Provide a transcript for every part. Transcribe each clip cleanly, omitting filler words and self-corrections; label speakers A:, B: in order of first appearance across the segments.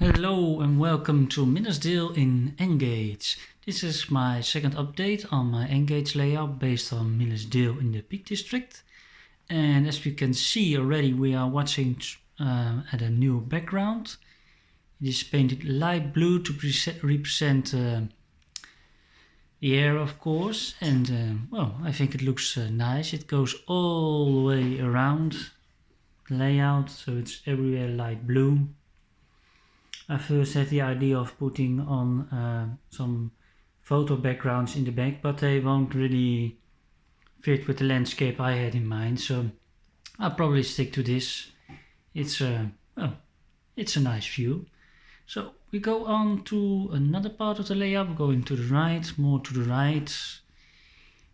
A: Hello and welcome to Minnesdale in Engage. This is my second update on my Engage layout based on Minnesdale in the Peak District. And as we can see already, we are watching at a new background. It is painted light blue to represent the air, of course. And I think it looks nice. It goes all the way around the layout, so it's everywhere light blue. I first had the idea of putting on some photo backgrounds in the back, but they won't really fit with the landscape I had in mind, so I'll probably stick to this. It's a nice view. So we go on to another part of the layout, going to the right, more to the right.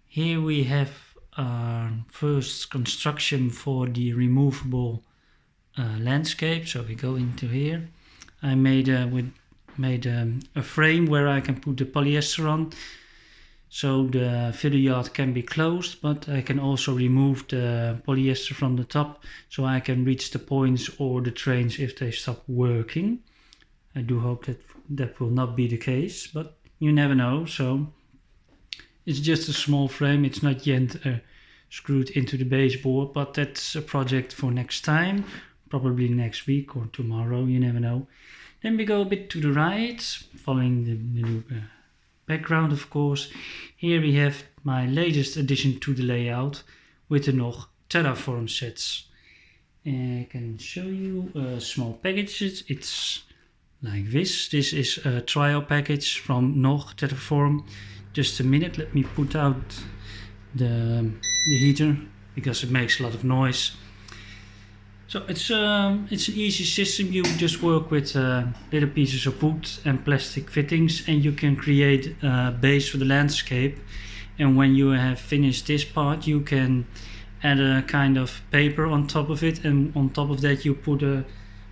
A: Here we have our first construction for the removable landscape, so we go into here. I made a frame where I can put the polyester on, so the filler yard can be closed, but I can also remove the polyester from the top so I can reach the points or the trains if they stop working. I do hope that will not be the case, but you never know. So it's just a small frame, it's not yet screwed into the baseboard, but that's a project for next time. Probably next week or tomorrow, you never know. Then we go a bit to the right, following the new background, of course. Here we have my latest addition to the layout with the Nog Terraform sets. I can show you small packages. It's like this. This is a trial package from Nog Terraform. Just a minute, let me put out the heater because it makes a lot of noise. So it's an easy system. You just work with little pieces of wood and plastic fittings, and you can create a base for the landscape. And when you have finished this part, you can add a kind of paper on top of it, and on top of that you put a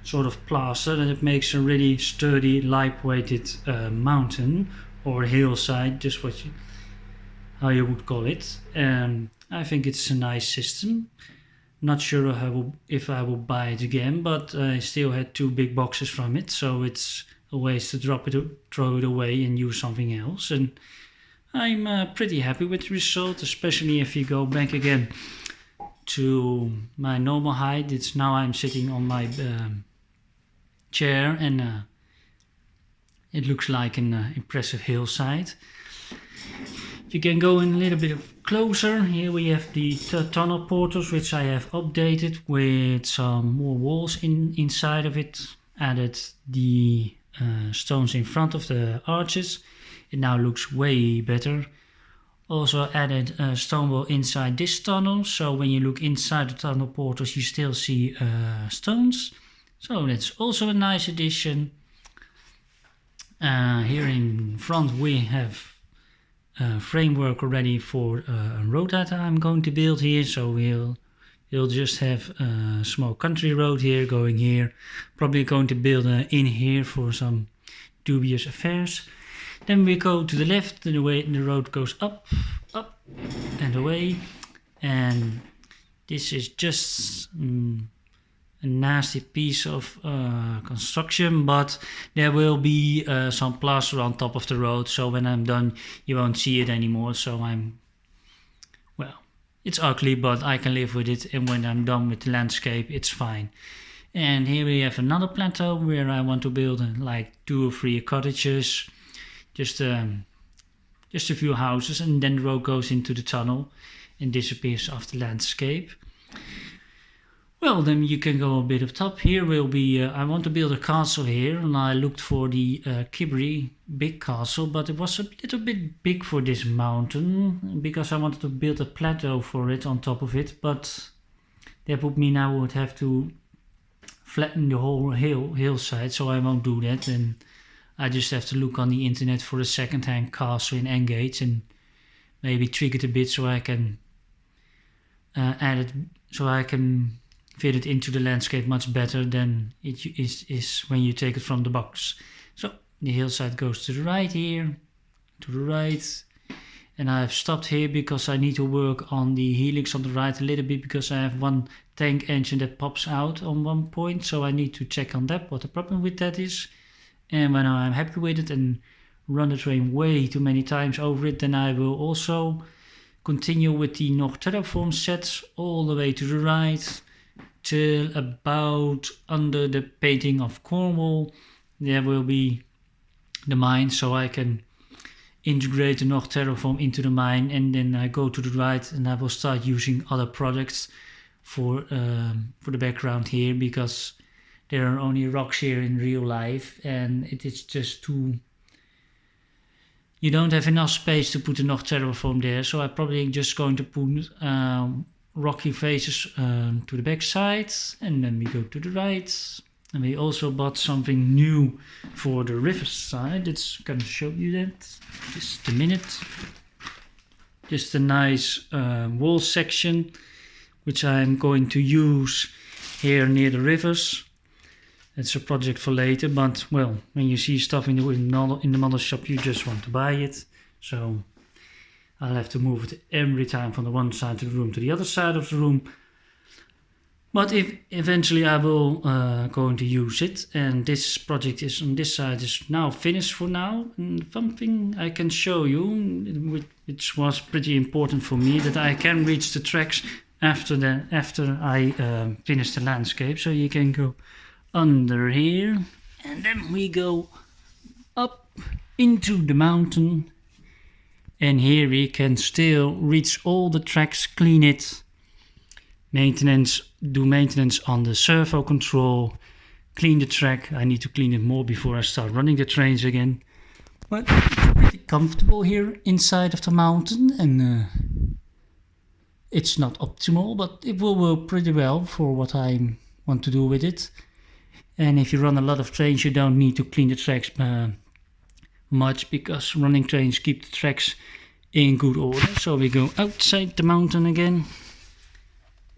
A: sort of plaster, and it makes a really sturdy, light-weighted mountain or hillside, just how you would call it. I think it's a nice system. Not sure if I will buy it again, but I still had 2 big boxes from it, so it's a waste to throw it away and use something else. And I'm pretty happy with the result, especially if you go back again to my normal height. It's now I'm sitting on my chair, and it looks like an impressive hillside. You can go in a little bit closer. Here we have the tunnel portals, which I have updated with some more walls inside of it. Added the stones in front of the arches. It now looks way better. Also added a stone wall inside this tunnel, so when you look inside the tunnel portals you still see stones. So that's also a nice addition. Here in front we have framework already for a road that I'm going to build here, so we'll just have a small country road here going here. Probably going to build an inn here for some dubious affairs. Then we go to the left, and the road goes up and away, and this is just a nasty piece of construction, but there will be some plaster on top of the road, so when I'm done you won't see it anymore. So it's ugly, but I can live with it, and when I'm done with the landscape it's fine. And here we have another plateau where I want to build like 2 or 3 cottages, just a few houses, and then the road goes into the tunnel and disappears off the landscape. Well, then you can go a bit up top. Here will be, I want to build a castle here, and I looked for the Kibri big castle, but it was a little bit big for this mountain, because I wanted to build a plateau for it on top of it, but that would have to flatten the whole hillside, so I won't do that, and I just have to look on the internet for a second-hand castle in Engage and maybe tweak it a bit so I can add it, so I can fit it into the landscape much better than it is when you take it from the box. So the hillside goes to the right here, to the right, and I've stopped here because I need to work on the helix on the right a little bit, because I have one tank engine that pops out on one point, so I need to check on that, what the problem with that is. And when I'm happy with it and run the train way too many times over it, then I will also continue with the Nog Terraform sets all the way to the right till about under the painting of Cornwall. There will be the mine, so I can integrate the Nog Terraform into the mine, and then I go to the right and I will start using other products for the background here, because there are only rocks here in real life and it is just too... You don't have enough space to put a Nog Terraform there, so I'm probably just going to put rocky faces to the back side, and then we go to the right. And we also bought something new for the river side. It's gonna show you that just a minute. Just a nice wall section, which I'm going to use here near the rivers. It's a project for later, but well, when you see stuff in the model shop, you just want to buy it. So I'll have to move it every time from the one side of the room to the other side of the room. But if eventually I will going to use it, and this project is on this side is now finished for now. And something I can show you, which was pretty important for me, that I can reach the tracks after I finish the landscape. So you can go under here, and then we go up into the mountain, and here we can still reach all the tracks, clean it, do maintenance on the servo control, clean the track. I need to clean it more before I start running the trains again. But it's pretty comfortable here inside of the mountain, and it's not optimal, but it will work pretty well for what I want to do with it. And if you run a lot of trains, you don't need to clean the tracks much, because running trains keep the tracks in good order. So we go outside the mountain again.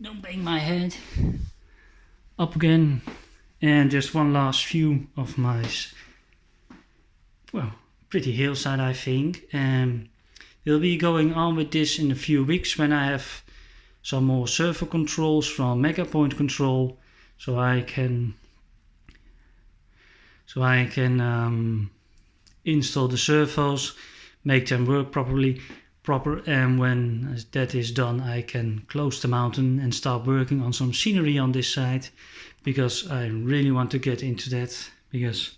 A: Don't bang my head. Up again. And just one last view of my, well, pretty hillside, I think. We'll be going on with this in a few weeks when I have some more servo controls from Mega Point Control, so I can install the servos, make them work proper, and when that is done, I can close the mountain and start working on some scenery on this side, because I really want to get into that, because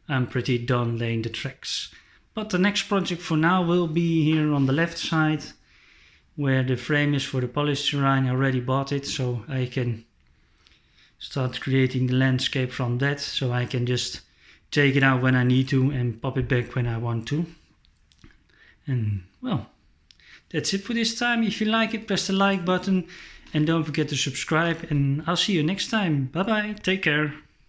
A: I'm pretty done laying the tracks. But the next project for now will be here on the left side, where the frame is for the polystyrene. I already bought it, so I can start creating the landscape from that, so I can just take it out when I need to and pop it back when I want to. And well, that's it for this time. If you like it, press the like button and don't forget to subscribe, and I'll see you next time. Bye bye, take care.